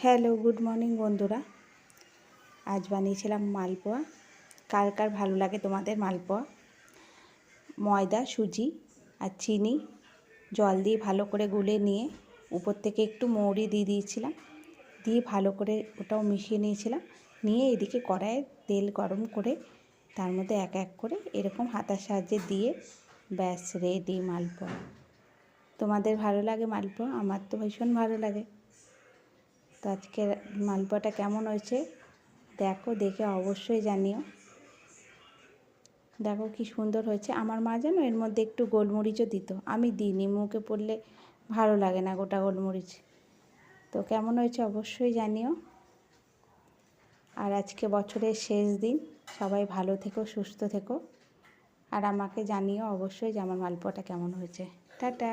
Hello, good morning বন্ধুরা। আজ বানিয়েছিলাম মালপোয়া। কার কার ভালো লাগে তোমাদের মালপোয়া? ময়দা, সুজি আর চিনি জল দিয়ে ভালো করে গুলে নিয়ে উপর থেকে একটু মৌরি দিয়ে দিয়েছিলাম, দিয়ে ভালো করে ওটাও মিশিয়ে নিয়েছিলাম। নিয়ে এদিকে কড়াইয়ে তেল গরম করে তার মধ্যে এক এক করে এরকম হাতার সাহায্যে দিয়ে ব্যাস রেডি মালপোয়া। তোমাদের ভালো লাগে মালপোয়া? আমার তো ভীষণ ভালো লাগে। তো আজকে মালপোয়াটা কেমন হয়েছে দেখো, দেখে অবশ্যই জানিও। দেখো কি সুন্দর হয়েছে। আমার মা যেন এর মধ্যে একটু গোলমরিচও দিত, আমি দিইনি, মুখে পড়লে ভালো লাগে না গোটা গোলমরিচ। তো কেমন হয়েছে অবশ্যই জানিও। আর আজকে বছরের শেষ দিন, সবাই ভালো থেকো, সুস্থ থেকো। আর আমাকে জানিও অবশ্যই যে আমার মালপোয়াটা কেমন হয়েছে। টাটা।